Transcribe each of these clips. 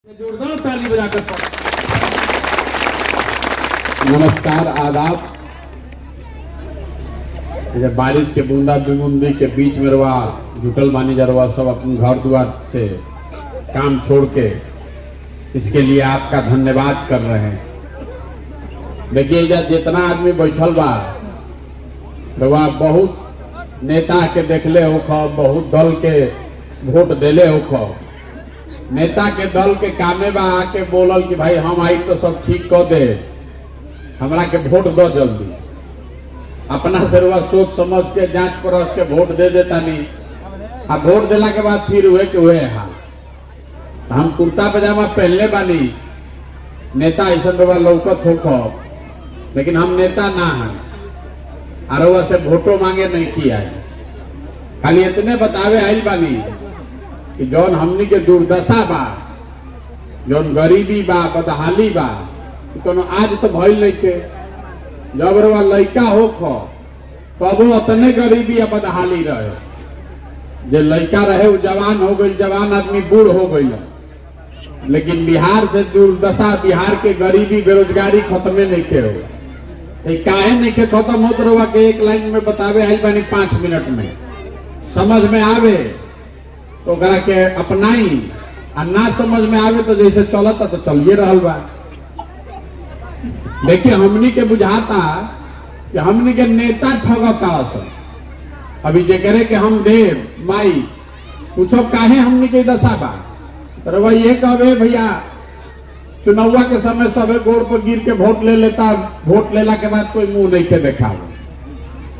जोरदार ताली बजाकर नमस्कार आदाब। जब बारिश के बूंदा बूंदी के बीच में रवा जुटल बानी जरवा सब अपने घर द्वार से काम छोड़ के इसके लिए आपका धन्यवाद कर रहे हैं। देखिए जब जितना आदमी बैठल बा रवा बहुत नेता के देखले होखो, बहुत दल के वोट देले होखो। नेता के दल के कामे बा आके बोलल कि भाई हम आई तो सब ठीक कर दे, हमरा के वोट दो जल्दी। अपना से सोच समझ के जांच परख के वोट दे देता नहीं। अब वोट देला के बाद फिर हुए कि हुए हाल। हम कुर्ता पजामा पहनले बानी, नेता ऐसा रवा लौकत होखो, लेकिन हम नेता ना है। अरवा से वोटो मांगे नहीं किया, खाली इतने बतावे आइल बानी कि जौन हमनी के दुर्दशा बा, जौन गरीबी बा, बदहाली बा, कोनो आज तो भइल नहीं के। जब रवा लड़का होखो तबो उतने गरीबी या बदहाली रहे। जो लड़का रहे वो जवान हो गई, जवान आदमी बूढ़ हो गई। लेकिन बिहार से दुर्दशा, बिहार के गरीबी बेरोजगारी खत्मे नहीं के हो। काहे नहीं के खत्म होत रवा के एक लाइन में बतावे आइल बानी 5 मिनट में। समझ में आवे तो करा के अपनाई, और ना समझ में आवे तो जैसे चलता तो चलिए रहल बा। देखिए हमनी के बुझाता कि हमनी के नेता ठगता असल। अभी जे करे के हम देव माई पूछो काहे हमनी के दशा बा, तो वह ये कहे भैया चुनावा के समय सबे गोड़ पर गिर के वोट ले लेता, वोट लेला के बाद कोई मुंह नहीं के देखा।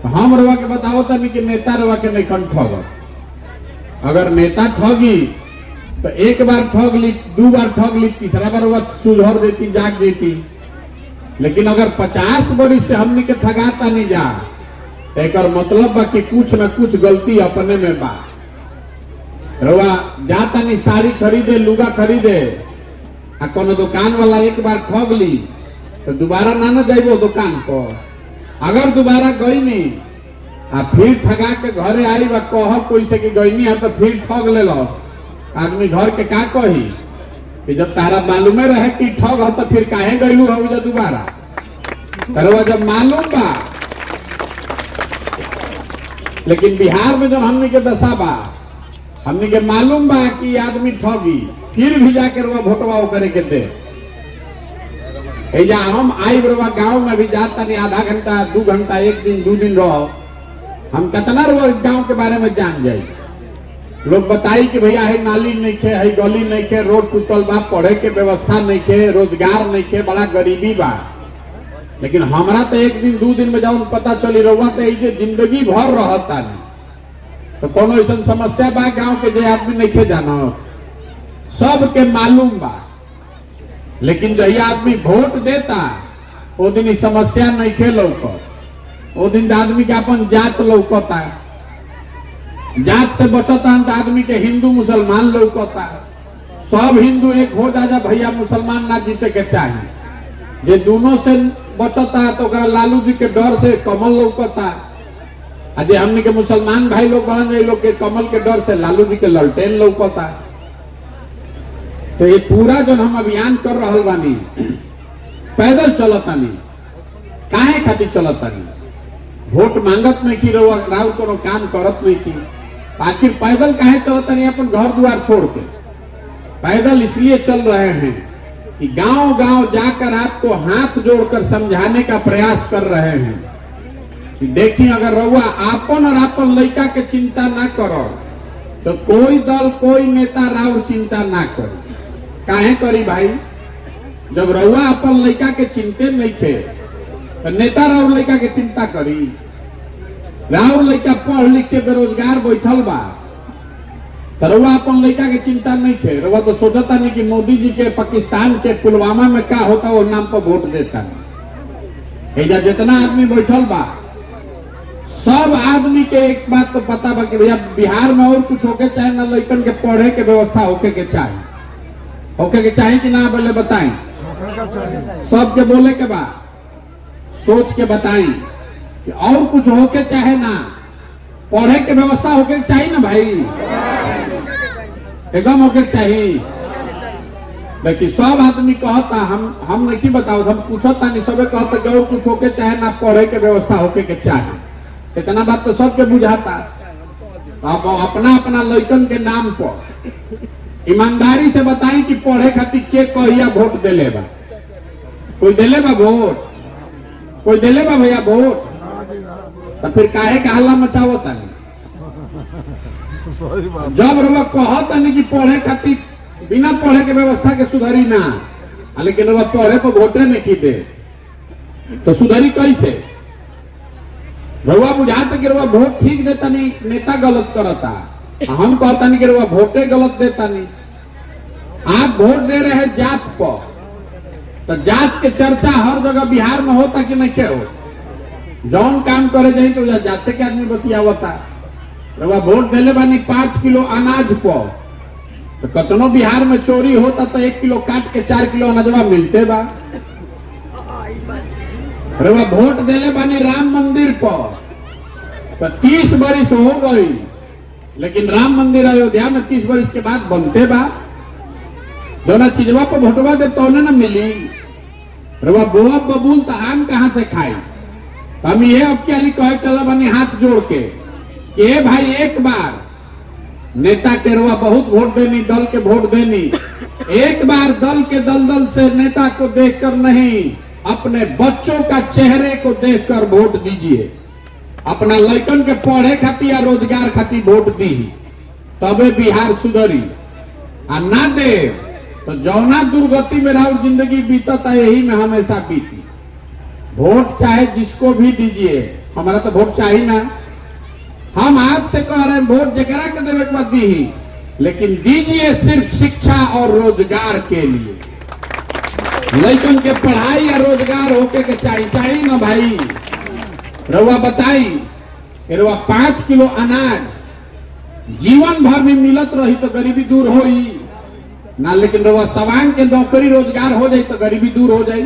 तो हम रवा के बताओ तनी कि नेता रवा के नहीं कन ठगत। अगर नेता ठगी तो एक बार ठग ली, 2 बार ठग ली, तीसरा बार वह सुधर देती, जाग देती। लेकिन अगर 50 बरिस से हमने के ठगाता नहीं जा, तो एक मतलब बा कि कुछ न कुछ गलती अपने में बा। रवा जाता नहीं साड़ी खरीदे, लुगा खरीदे, आ कोनो दुकान वाला एक बार ठग ली तो दोबारा ना न जाइबो दुकान पर। अगर दोबारा गई नहीं आ फिर ठगा के घरे आई बा कह कोई से कि गई नहीं है तो फिर ठग ले लो। आदमी घर के का कही कि जब तारा मालूम रहे कि ठग हो तो फिर काहे गईलू हो जा दोबारा। तरवा जब मालूम बा। लेकिन बिहार में जब हमने के दशा बा, हमने के मालूम बा कि आदमी ठगी, फिर भी जाकर वो भोटवा करे के दे। एजा हम आई बरवा गांव में भी जाता नहीं, आधा घंटा 2 घंटा 1 दिन 2 दिन रहो, हम कितना गांव के बारे में जान जाए। लोग बताई कि भैया है नाली नहीं खे, है गली नहीं खे, रोड टूटल बा, पढ़े के व्यवस्था नहीं खे, रोजगार नहीं खे, बड़ा गरीबी बा। लेकिन हमरा तो 1 दिन 2 दिन में जाऊन पता चली रहुआ तो ये जिंदगी भर रहता नहीं। तो कोनो ऐसा समस्या बा गांव के जे आदमी नहीं खे जाना, सबके मालूम बा। लेकिन जहिया आदमी वोट देता वो दिन समस्या नहीं खे लौकत। वो दिन आदमी के अपन जात लौकता, जात से बचता तो आदमी के हिंदू मुसलमान लौकता। सब हिंदू एक हो जा भैया मुसलमान ना जीते के चाहिए। जे दोनों से बचता तो लालू जी के डर से कमल लौकता। जे हमने के मुसलमान भाई लोग बन जाए लोग के कमल के डर से लालू जी के ललटेन लौकता। तो ये पूरा जो हम अभियान कर रहल बानी पैदल चलतानी, काहे खातिर चलतानी? वोट मांगत नहीं की रहुआ राव कोनो काम करत नहीं की, आखिर पैदल काहे चलतानी? अपन घर द्वार छोड़ के पैदल इसलिए चल रहे हैं कि गांव गांव जाकर आपको हाथ जोड़कर समझाने का प्रयास कर रहे हैं कि देखिए अगर रहुआ आपन और आपन लड़का के चिंता ना करो तो कोई दल कोई नेता राव चिंता ना करे। काहे करी भाई? जब रहुआ अपन लड़का के चिंते नहीं थे तो नेता राव लड़का के चिंता करी। राव लड़का पढ़ लिख के बेरोजगार बैठल बा, तो रहुआ अपन लड़का के चिंता नहीं थे। रहुआ तो सोचता नहीं कि मोदी जी के पाकिस्तान के पुलवामा में क्या होता वो नाम पर वोट देता नहीं। एजा जितना आदमी बैठल बा सब आदमी के एक बात तो पता बा कि भैया बिहार में और कुछ होके चाहे ना, लड़कन के पढ़े के व्यवस्था होके के चाहे, होके के चाहे कि ना? बोले बताएं, सबके बोले के बा, सोच के बताएं कि और कुछ होके चाहे ना, पढ़े के व्यवस्था होके चाहिए ना भाई, एकदम होके चाहिए। लेकिन सब आदमी कहता हम नहीं बताओ, हम पूछता नहीं, सबे कहता कि और कुछ होके चाहे ना पढ़े के व्यवस्था होके के चाहे। इतना बात तो सबके बुझाता। आप अपना अपना लड़कन के नाम पर ईमानदारी से बताएं कि पढ़े खातिर के कहिया वोट देले बा? कोई देले बा वोट? कोई देले बा भैया वोट? तो फिर काहे का हल्ला मचावो तानी? जब रउआ कहता नहीं कि पढ़े खातिर बिना पढ़े के व्यवस्था के सुधरी ना, लेकिन रउआ पढ़े पर वोटे नहीं दे तो सुधरी कैसे? रउआ बुझाता कि रउआ वोट ठीक देता नहीं, नेता गलत करता। हम कहता नहीं कि रउआ वोटे गलत देता नहीं। आप वोट दे रहे हैं जात पर, तो जात के चर्चा हर जगह बिहार में होता कि नहीं? क्या हो जौन काम करे जाए तो जाते के आदमी बतियावता। रउआ वोट देले बानी 5 किलो अनाज पर, तो कतनो बिहार में चोरी होता तो 1 किलो काट के 4 किलो अनाजवा मिलते बा। रउआ वोट देले बानी राम मंदिर पर, तो 30 बरिस हो गई, लेकिन राम मंदिर अयोध्या में 30 बरिस के बाद बनते बा। दोना चीजवा पर वोटवा दे तो ना मिली। रउआ बोआ बबूल तो आम कहां से खाई? हम ये अब क्या कहे चला बानी हाथ जोड़ के कि भाई एक बार नेता के रउआ बहुत वोट देनी, दल के वोट देनी, एक बार दल के दलदल से नेता को देखकर नहीं, अपने बच्चों का चेहरे को देखकर वोट दीजिए। अपना लड़कन के पढ़े खातिर या रोजगार खातिर वोट दी, तबे बिहार सुधरी। आ ना दे तो जौना दुर्गति में राउर जिंदगी बीतता यही में हमेशा बीती। वोट चाहे जिसको भी दीजिए, हमारा तो वोट चाहिए ना। हम आपसे कह रहे हैं वोट जकरा के देवे के बाद दी, लेकिन दीजिए सिर्फ शिक्षा और रोजगार के लिए। लड़कन के पढ़ाई या रोजगार होके के चाहिए ना भाई। रउआ बताई रउआ 5 किलो अनाज जीवन भर में मिलत रही तो गरीबी दूर होई ना, लेकिन रउआ सवांग के नौकरी रोजगार हो जाए तो गरीबी दूर हो जाए।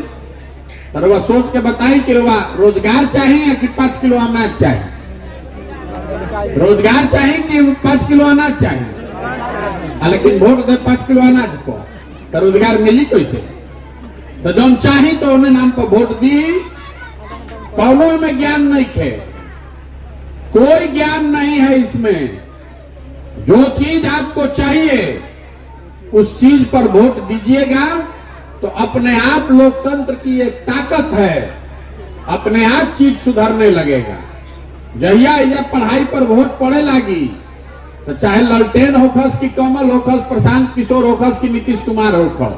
तो रउआ सोच के बताई कि रउआ रोजगार चाहिए या कि 5 किलो अनाज चाहिए? रोजगार चाहिए कि 5 किलो अनाज चाहिए? लेकिन वोट दे 5 किलो अनाज को, तो रोजगार मिली कैसे? तो जौन चाहिए तो उन्हें नाम पर वोट दी। कौनों में ज्ञान नहीं है, कोई ज्ञान नहीं है इसमें। जो चीज आपको चाहिए उस चीज पर वोट दीजिएगा तो अपने आप लोकतंत्र की एक ताकत है, अपने आप चीज सुधरने लगेगा। जहिया पढ़ाई पर वोट पड़े लगी तो चाहे ललटेन होखस कि कमल होखस, प्रशांत किशोर होखस कि नीतीश कुमार होखस,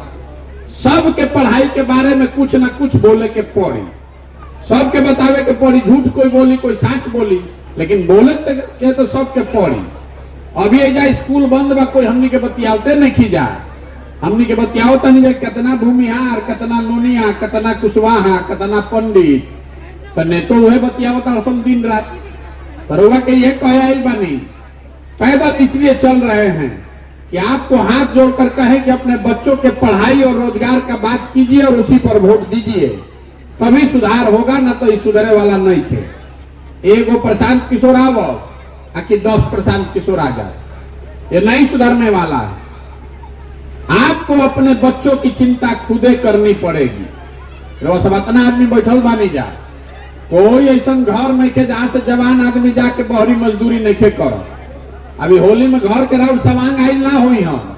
सबके पढ़ाई के बारे में कुछ ना कुछ बोले के पड़ी, सबके बतावे के पड़ी। झूठ कोई बोली, कोई सच बोली, लेकिन बोले के तो सबके पड़ी। अभी एजा स्कूल बंद बा, कोई हमनी के बतियावते नहीं खींचा। हमनी के बतियाओ तनी जे कितना भूमिहार, कितना नोनिया, कितना कुशवाहा, कितना पंडित, तो नेतो वह बतियावता सब दिन रात। तरुआ के ये कहे बानी पैदल इसलिए चल रहे हैं कि आपको हाथ जोड़कर कहे कि अपने बच्चों के पढ़ाई और रोजगार का बात कीजिए और उसी पर वोट दीजिए, तभी सुधार होगा, ना तो सुधरे वाला नहीं थे। एगो प्रशांत किशोर आवस कि 10 प्रशांत किशोर आगास, ये नहीं सुधरने वाला है। आपको अपने बच्चों की चिंता खुदे करनी पड़ेगी। सब इतना आदमी बैठल बानी जा, कोई ऐसा घर नहीं थे जहां से जवान आदमी जाके बहरी मजदूरी नहीं करो। अभी होली में घर के राउर सवांग आई ना हुई, हम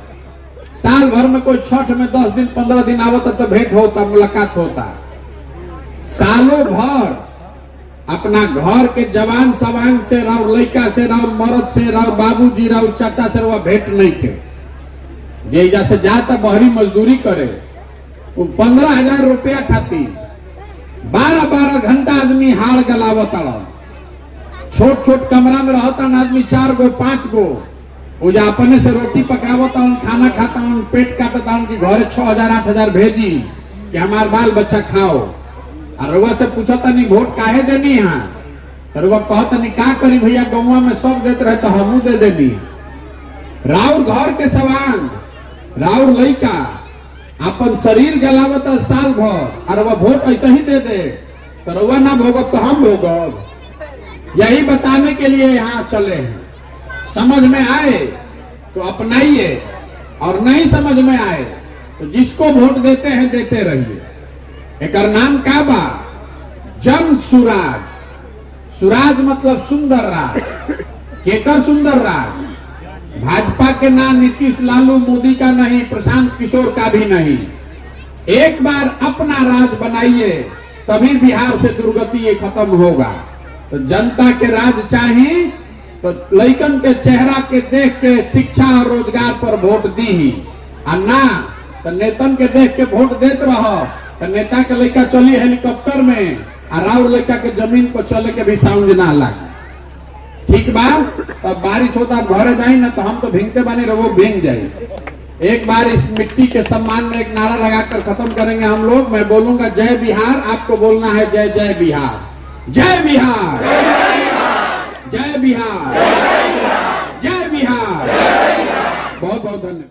साल भर में कोई छठ में 10 दिन 15 दिन आवता तो भेंट होता, मुलाकात होता। सालों भर अपना घर के जवान सवांग से, राउर लड़का से, राउर मर्द से, राउर बाबूजी, राउर चाचा से वह भेंट नहीं थे। जे से जाता बहरी मजदूरी करे, 15,000 रुपया खाती 12-12 घंटा आदमी हाड़ गलावत। छोट छोट कमरा में रहता आदमी 4 गो 5 गो, वो अपने से रोटी पकावता, खाना खाता, पेट काटता, कि घरे 6,000-8,000 भेजी कि हमार बाल बच्चा खाओ। और रउआ से पूछता नहीं वोट काहे देनी है, तो रउआ कहता नहीं का करी भैया, गौवा में सब देते रहे तो हमू दे देनी। राउर घर के सवांग, राउर लड़का अपन शरीर गलावत साल भर, और वह वोट ऐसे ही दे दे तो रउआ ना भोगब तो हम भोगब। यही बताने के लिए यहाँ चले हैं। समझ में आए तो अपनाइए, और नहीं समझ में आए तो जिसको वोट देते हैं देते रहिए। एकर नाम का बा जन सुराज। सुराज मतलब सुंदर राज। केकर सुंदर राज? भाजपा के ना, नीतीश लालू मोदी का नहीं, प्रशांत किशोर का भी नहीं। एक बार अपना राज बनाइए, तभी बिहार से दुर्गति ये खत्म होगा। तो जनता के राज चाहिए तो लइकन के चेहरा के देख के शिक्षा और रोजगार पर वोट दी, और ना तो नेतन के देख के वोट देते रहो। तो नेता के लड़का चली हेलीकॉप्टर में, और राउर लड़का के जमीन पर चले के भी समझ ना लगे। ठीक बा? तब बारिश होता घरे जाई ना, तो हम तो भींगते बानी रहो, भींग जाए। एक बार इस मिट्टी के सम्मान में एक नारा लगाकर खत्म करेंगे हम लोग। मैं बोलूंगा जय बिहार, आपको बोलना है जय जय बिहार। जय बिहार, जय बिहार, जय बिहार। बहुत बहुत धन्यवाद।